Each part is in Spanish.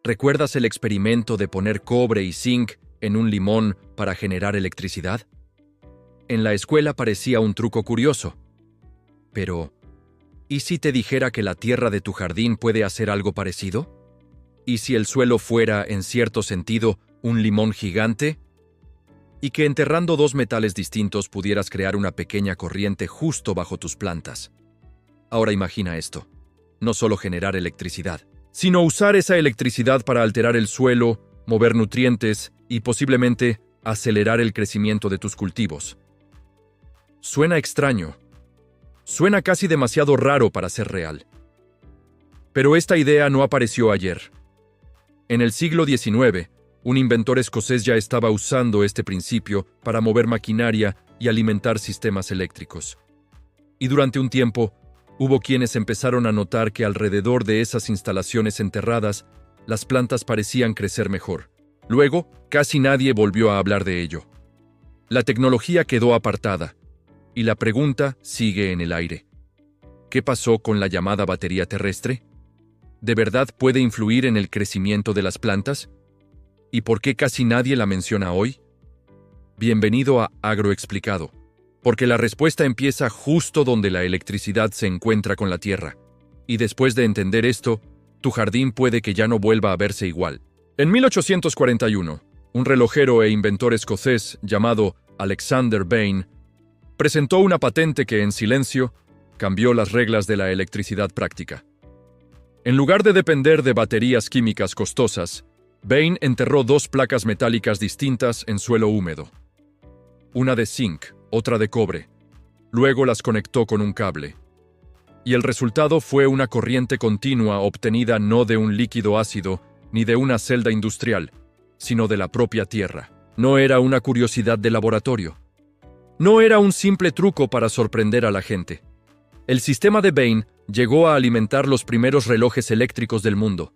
¿Recuerdas el experimento de poner cobre y zinc en un limón para generar electricidad? En la escuela parecía un truco curioso. Pero, ¿y si te dijera que la tierra de tu jardín puede hacer algo parecido? ¿Y si el suelo fuera, en cierto sentido, un limón gigante? Y que enterrando dos metales distintos pudieras crear una pequeña corriente justo bajo tus plantas. Ahora imagina esto. No solo generar electricidad, sino usar esa electricidad para alterar el suelo, mover nutrientes y posiblemente acelerar el crecimiento de tus cultivos. Suena extraño. Suena casi demasiado raro para ser real. Pero esta idea no apareció ayer. En el siglo XIX, un inventor escocés ya estaba usando este principio para mover maquinaria y alimentar sistemas eléctricos. Y durante un tiempo, hubo quienes empezaron a notar que alrededor de esas instalaciones enterradas, las plantas parecían crecer mejor. Luego, casi nadie volvió a hablar de ello. La tecnología quedó apartada, y la pregunta sigue en el aire. ¿Qué pasó con la llamada batería terrestre? ¿De verdad puede influir en el crecimiento de las plantas? ¿Y por qué casi nadie la menciona hoy? Bienvenido a Agroexplicado, porque la respuesta empieza justo donde la electricidad se encuentra con la tierra. Y después de entender esto, tu jardín puede que ya no vuelva a verse igual. En 1841, un relojero e inventor escocés llamado Alexander Bain presentó una patente que, en silencio, cambió las reglas de la electricidad práctica. En lugar de depender de baterías químicas costosas, Bain enterró dos placas metálicas distintas en suelo húmedo. Una de zinc, otra de cobre. Luego las conectó con un cable. Y el resultado fue una corriente continua obtenida no de un líquido ácido ni de una celda industrial, sino de la propia tierra. No era una curiosidad de laboratorio. No era un simple truco para sorprender a la gente. El sistema de Bain llegó a alimentar los primeros relojes eléctricos del mundo.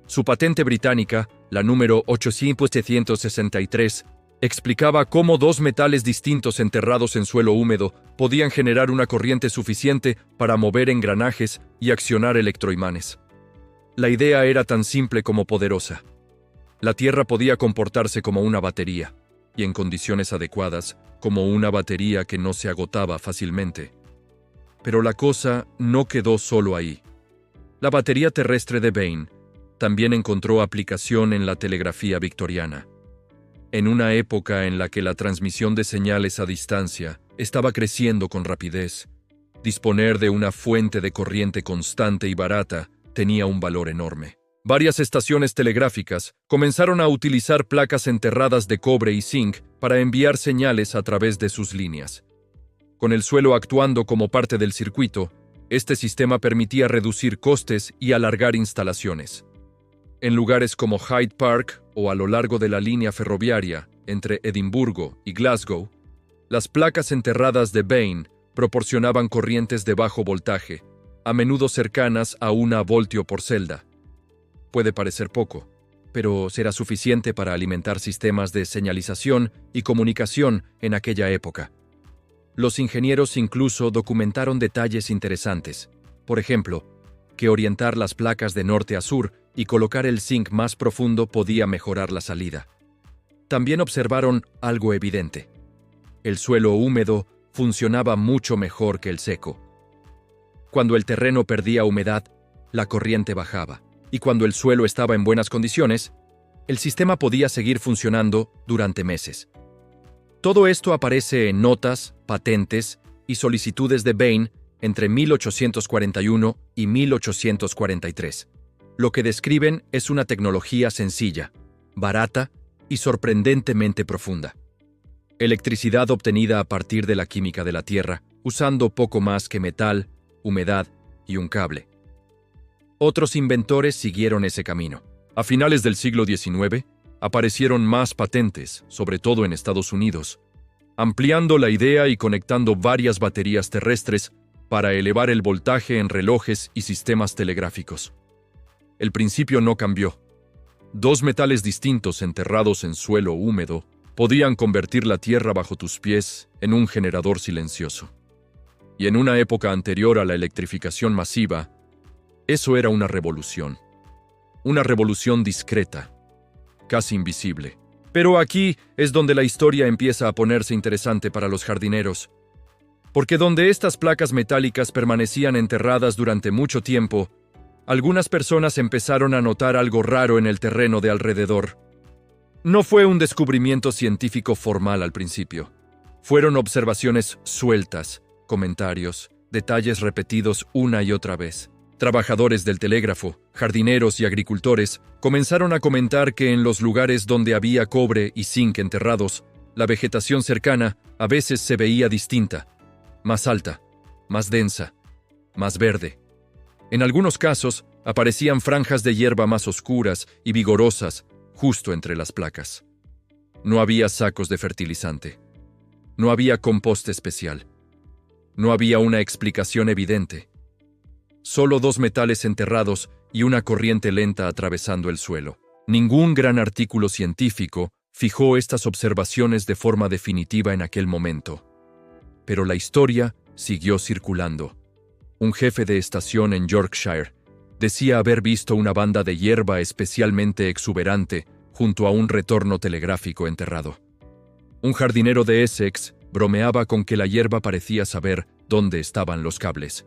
Su patente británica, la número 8763, explicaba cómo dos metales distintos enterrados en suelo húmedo podían generar una corriente suficiente para mover engranajes y accionar electroimanes. La idea era tan simple como poderosa. La Tierra podía comportarse como una batería, y en condiciones adecuadas, como una batería que no se agotaba fácilmente. Pero la cosa no quedó solo ahí. La batería terrestre de Bain también encontró aplicación en la telegrafía victoriana. En una época en la que la transmisión de señales a distancia estaba creciendo con rapidez, disponer de una fuente de corriente constante y barata tenía un valor enorme. Varias estaciones telegráficas comenzaron a utilizar placas enterradas de cobre y zinc para enviar señales a través de sus líneas. Con el suelo actuando como parte del circuito, este sistema permitía reducir costes y alargar instalaciones. En lugares como Hyde Park o a lo largo de la línea ferroviaria entre Edimburgo y Glasgow, las placas enterradas de Bain proporcionaban corrientes de bajo voltaje, a menudo cercanas a 1 voltio por celda. Puede parecer poco, pero será suficiente para alimentar sistemas de señalización y comunicación en aquella época. Los ingenieros incluso documentaron detalles interesantes. Por ejemplo, que orientar las placas de norte a sur y colocar el zinc más profundo podía mejorar la salida. También observaron algo evidente. El suelo húmedo funcionaba mucho mejor que el seco. Cuando el terreno perdía humedad, la corriente bajaba, y cuando el suelo estaba en buenas condiciones, el sistema podía seguir funcionando durante meses. Todo esto aparece en notas, patentes y solicitudes de Bain entre 1841 y 1843. Lo que describen es una tecnología sencilla, barata y sorprendentemente profunda. Electricidad obtenida a partir de la química de la Tierra, usando poco más que metal, humedad y un cable. Otros inventores siguieron ese camino. A finales del siglo XIX, aparecieron más patentes, sobre todo en Estados Unidos, ampliando la idea y conectando varias baterías terrestres para elevar el voltaje en relojes y sistemas telegráficos. El principio no cambió. Dos metales distintos enterrados en suelo húmedo podían convertir la tierra bajo tus pies en un generador silencioso. Y en una época anterior a la electrificación masiva, eso era una revolución. una revolución discreta, casi invisible. Pero aquí es donde la historia empieza a ponerse interesante para los jardineros, porque donde estas placas metálicas permanecían enterradas durante mucho tiempo, algunas personas empezaron a notar algo raro en el terreno de alrededor. No fue un descubrimiento científico formal al principio. Fueron observaciones sueltas, comentarios, detalles repetidos una y otra vez. Trabajadores del telégrafo, jardineros y agricultores comenzaron a comentar que en los lugares donde había cobre y zinc enterrados, la vegetación cercana a veces se veía distinta, más alta, más densa, más verde. En algunos casos, aparecían franjas de hierba más oscuras y vigorosas justo entre las placas. No había sacos de fertilizante. No había compost especial. No había una explicación evidente. Solo dos metales enterrados y una corriente lenta atravesando el suelo. Ningún gran artículo científico fijó estas observaciones de forma definitiva en aquel momento. Pero la historia siguió circulando. Un jefe de estación en Yorkshire decía haber visto una banda de hierba especialmente exuberante junto a un retorno telegráfico enterrado. Un jardinero de Essex bromeaba con que la hierba parecía saber dónde estaban los cables.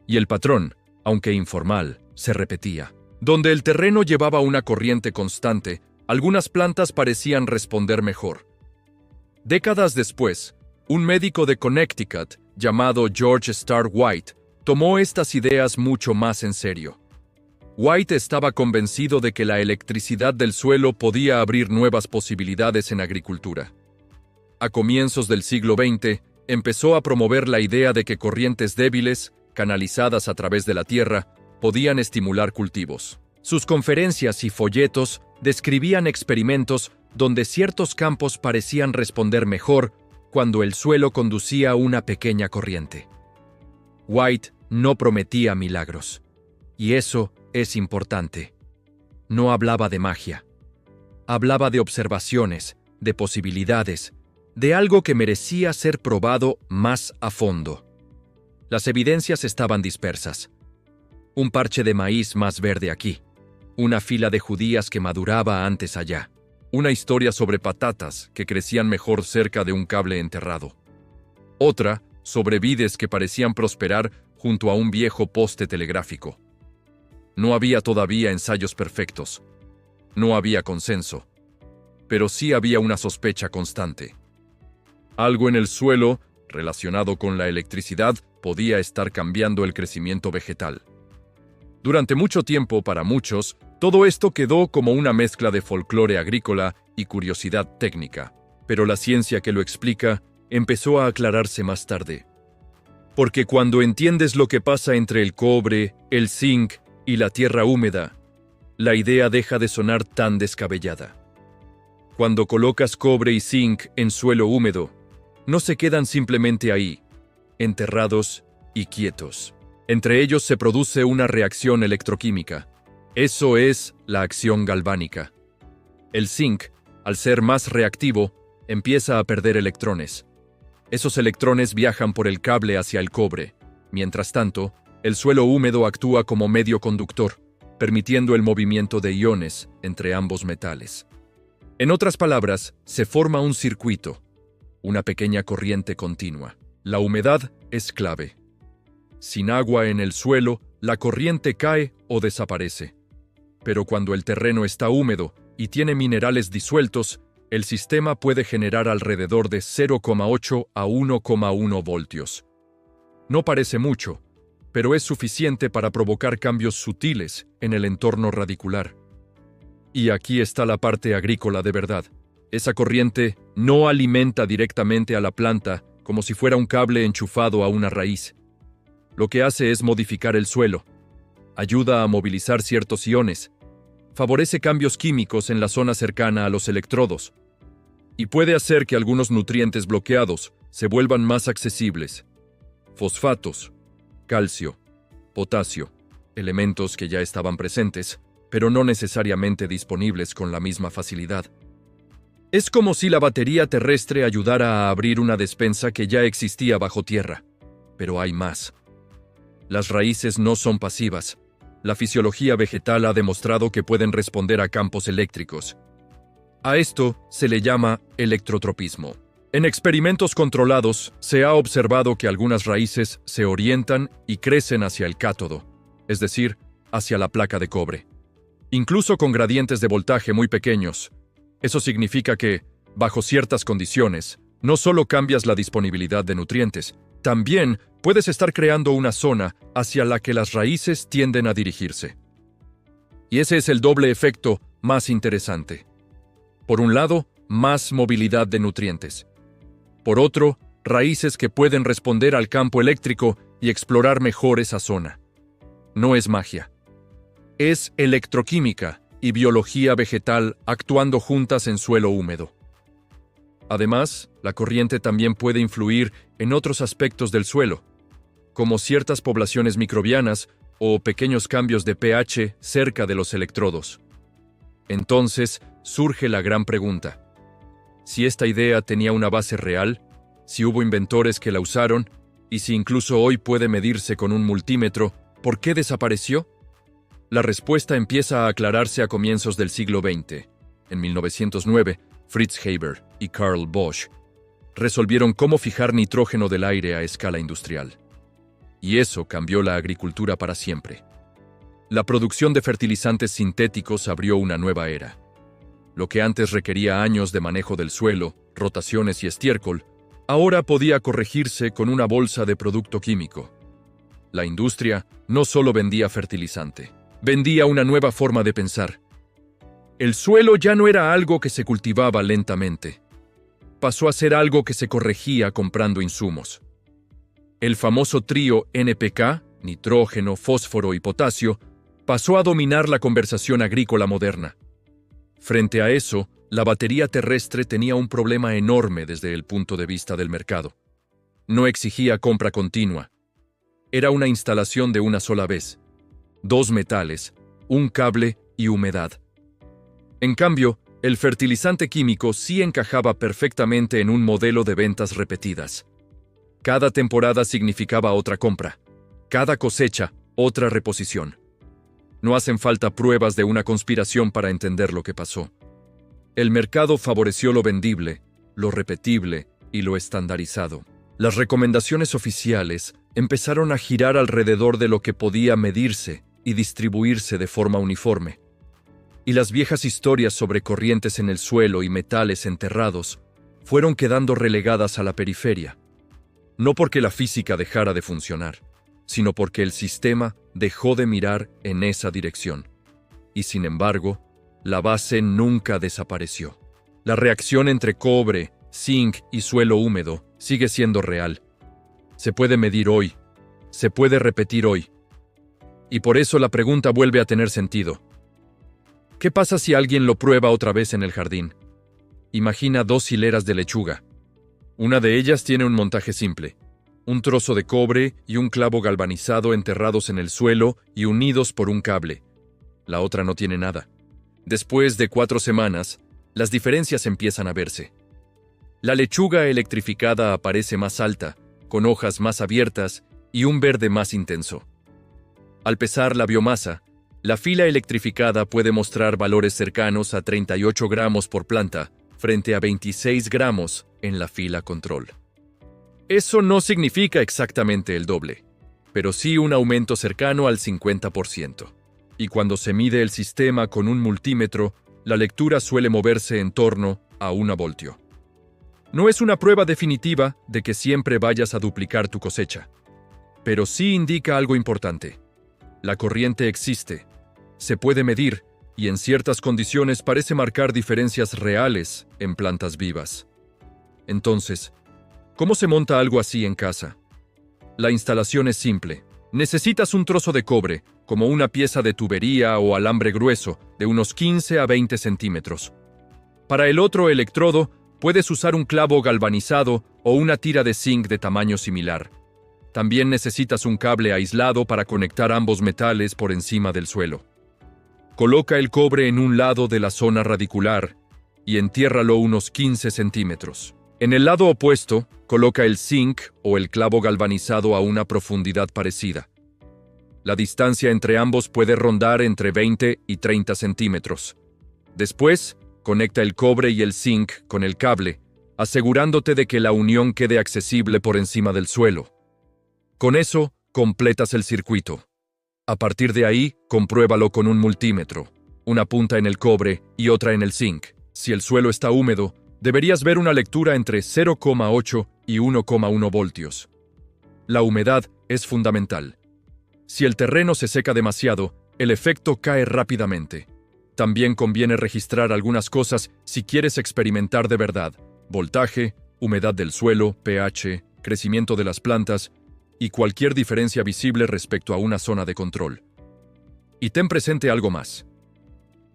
Y el patrón, aunque informal, se repetía. Donde el terreno llevaba una corriente constante, algunas plantas parecían responder mejor. Décadas después, un médico de Connecticut, llamado George Starr White, tomó estas ideas mucho más en serio. White estaba convencido de que la electricidad del suelo podía abrir nuevas posibilidades en agricultura. A comienzos del siglo XX, empezó a promover la idea de que corrientes débiles, canalizadas a través de la tierra, podían estimular cultivos. Sus conferencias y folletos describían experimentos donde ciertos campos parecían responder mejor cuando el suelo conducía una pequeña corriente. White no prometía milagros. Y eso es importante. No hablaba de magia. Hablaba de observaciones, de posibilidades, de algo que merecía ser probado más a fondo. Las evidencias estaban dispersas. Un parche de maíz más verde aquí. Una fila de judías que maduraba antes allá. Una historia sobre patatas que crecían mejor cerca de un cable enterrado. Otra sobre vides que parecían prosperar junto a un viejo poste telegráfico. No había todavía ensayos perfectos. No había consenso. Pero sí había una sospecha constante. Algo en el suelo, relacionado con la electricidad, podía estar cambiando el crecimiento vegetal. Durante mucho tiempo, para muchos, todo esto quedó como una mezcla de folclore agrícola y curiosidad técnica. Pero la ciencia que lo explica empezó a aclararse más tarde. Porque cuando entiendes lo que pasa entre el cobre, el zinc y la tierra húmeda, la idea deja de sonar tan descabellada. Cuando colocas cobre y zinc en suelo húmedo, no se quedan simplemente ahí, enterrados y quietos. Entre ellos se produce una reacción electroquímica. Eso es la acción galvánica. El zinc, al ser más reactivo, empieza a perder electrones. Esos electrones viajan por el cable hacia el cobre. Mientras tanto, el suelo húmedo actúa como medio conductor, permitiendo el movimiento de iones entre ambos metales. En otras palabras, se forma un circuito, una pequeña corriente continua. La humedad es clave. Sin agua en el suelo, la corriente cae o desaparece. Pero cuando el terreno está húmedo y tiene minerales disueltos, el sistema puede generar alrededor de 0,8 a 1,1 voltios. No parece mucho, pero es suficiente para provocar cambios sutiles en el entorno radicular. Y aquí está la parte agrícola de verdad. Esa corriente no alimenta directamente a la planta como si fuera un cable enchufado a una raíz. Lo que hace es modificar el suelo, ayuda a movilizar ciertos iones, favorece cambios químicos en la zona cercana a los electrodos, y puede hacer que algunos nutrientes bloqueados se vuelvan más accesibles. Fosfatos, calcio, potasio, elementos que ya estaban presentes, pero no necesariamente disponibles con la misma facilidad. Es como si la batería terrestre ayudara a abrir una despensa que ya existía bajo tierra, pero hay más. Las raíces no son pasivas. la fisiología vegetal ha demostrado que pueden responder a campos eléctricos. A esto se le llama electrotropismo. En experimentos controlados, se ha observado que algunas raíces se orientan y crecen hacia el cátodo, es decir, hacia la placa de cobre. Incluso con gradientes de voltaje muy pequeños. Eso significa que, bajo ciertas condiciones, no solo cambias la disponibilidad de nutrientes, también puedes estar creando una zona hacia la que las raíces tienden a dirigirse. Y ese es el doble efecto más interesante. Por un lado, más movilidad de nutrientes. Por otro, raíces que pueden responder al campo eléctrico y explorar mejor esa zona. No es magia. Es electroquímica y biología vegetal actuando juntas en suelo húmedo. Además, la corriente también puede influir en otros aspectos del suelo, como ciertas poblaciones microbianas o pequeños cambios de pH cerca de los electrodos. Entonces, surge la gran pregunta. Si esta idea tenía una base real, si hubo inventores que la usaron, y si incluso hoy puede medirse con un multímetro, ¿por qué desapareció? La respuesta empieza a aclararse a comienzos del siglo XX. En 1909, Fritz Haber y Carl Bosch resolvieron cómo fijar nitrógeno del aire a escala industrial. Y eso cambió la agricultura para siempre. La producción de fertilizantes sintéticos abrió una nueva era. Lo que antes requería años de manejo del suelo, rotaciones y estiércol, ahora podía corregirse con una bolsa de producto químico. La industria no solo vendía fertilizante, vendía una nueva forma de pensar. El suelo ya no era algo que se cultivaba lentamente. Pasó a ser algo que se corregía comprando insumos. El famoso trío NPK, nitrógeno, fósforo y potasio, pasó a dominar la conversación agrícola moderna. Frente a eso, la batería terrestre tenía un problema enorme desde el punto de vista del mercado. No exigía compra continua. Era una instalación de una sola vez. 2 metales, un cable y humedad. En cambio, el fertilizante químico sí encajaba perfectamente en un modelo de ventas repetidas. Cada temporada significaba otra compra. Cada cosecha, otra reposición. No hacen falta pruebas de una conspiración para entender lo que pasó. El mercado favoreció lo vendible, lo repetible y lo estandarizado. Las recomendaciones oficiales empezaron a girar alrededor de lo que podía medirse y distribuirse de forma uniforme. Y las viejas historias sobre corrientes en el suelo y metales enterrados fueron quedando relegadas a la periferia. No porque la física dejara de funcionar, sino porque el sistema dejó de mirar en esa dirección. Y sin embargo, la base nunca desapareció. La reacción entre cobre, zinc y suelo húmedo sigue siendo real. Se puede medir hoy, se puede repetir hoy. Y por eso la pregunta vuelve a tener sentido. ¿Qué pasa si alguien lo prueba otra vez en el jardín? Imagina 2 hileras de lechuga. Una de ellas tiene un montaje simple. Un trozo de cobre y un clavo galvanizado enterrados en el suelo y unidos por un cable. La otra no tiene nada. Después de 4 semanas, las diferencias empiezan a verse. La lechuga electrificada aparece más alta, con hojas más abiertas y un verde más intenso. Al pesar la biomasa, la fila electrificada puede mostrar valores cercanos a 38 gramos por planta, frente a 26 gramos en la fila control. Eso no significa exactamente el doble, pero sí un aumento cercano al 50%. Y cuando se mide el sistema con un multímetro, la lectura suele moverse en torno a 1 voltio. No es una prueba definitiva de que siempre vayas a duplicar tu cosecha, pero sí indica algo importante. La corriente existe, se puede medir y en ciertas condiciones parece marcar diferencias reales en plantas vivas. Entonces, ¿cómo se monta algo así en casa? La instalación es simple. Necesitas un trozo de cobre, como una pieza de tubería o alambre grueso, de unos 15 a 20 centímetros. Para el otro electrodo, puedes usar un clavo galvanizado o una tira de zinc de tamaño similar. También necesitas un cable aislado para conectar ambos metales por encima del suelo. Coloca el cobre en un lado de la zona radicular y entiérralo unos 15 centímetros. En el lado opuesto, coloca el zinc o el clavo galvanizado a una profundidad parecida. La distancia entre ambos puede rondar entre 20 y 30 centímetros. Después, conecta el cobre y el zinc con el cable, asegurándote de que la unión quede accesible por encima del suelo. Con eso, completas el circuito. A partir de ahí, compruébalo con un multímetro, una punta en el cobre y otra en el zinc. Si el suelo está húmedo, deberías ver una lectura entre 0,8 y 1,1 voltios. La humedad es fundamental. Si el terreno se seca demasiado, el efecto cae rápidamente. También conviene registrar algunas cosas si quieres experimentar de verdad: voltaje, humedad del suelo, pH, crecimiento de las plantas y cualquier diferencia visible respecto a una zona de control. Y ten presente algo más.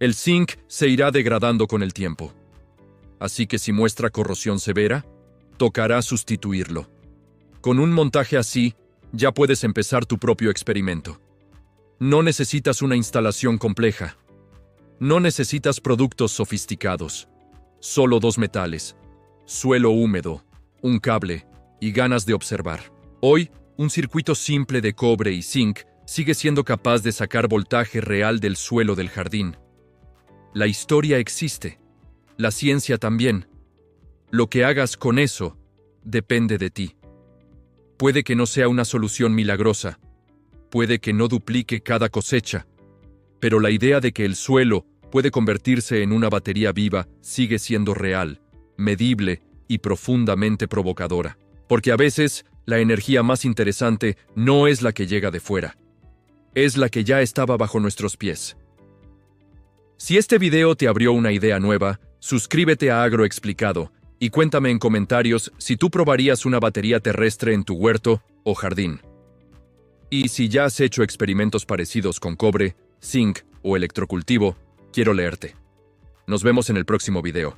El zinc se irá degradando con el tiempo. Así que si muestra corrosión severa, tocará sustituirlo. Con un montaje así, ya puedes empezar tu propio experimento. No necesitas una instalación compleja. No necesitas productos sofisticados. Solo 2 metales, suelo húmedo, un cable y ganas de observar. Hoy, un circuito simple de cobre y zinc sigue siendo capaz de sacar voltaje real del suelo del jardín. La historia existe. La ciencia también. Lo que hagas con eso depende de ti. Puede que no sea una solución milagrosa, puede que no duplique cada cosecha, pero la idea de que el suelo puede convertirse en una batería viva sigue siendo real, medible y profundamente provocadora. Porque a veces, la energía más interesante no es la que llega de fuera, es la que ya estaba bajo nuestros pies. Si este video te abrió una idea nueva, suscríbete a Agroexplicado y cuéntame en comentarios si tú probarías una batería terrestre en tu huerto o jardín. Y si ya has hecho experimentos parecidos con cobre, zinc o electrocultivo, quiero leerte. Nos vemos en el próximo video.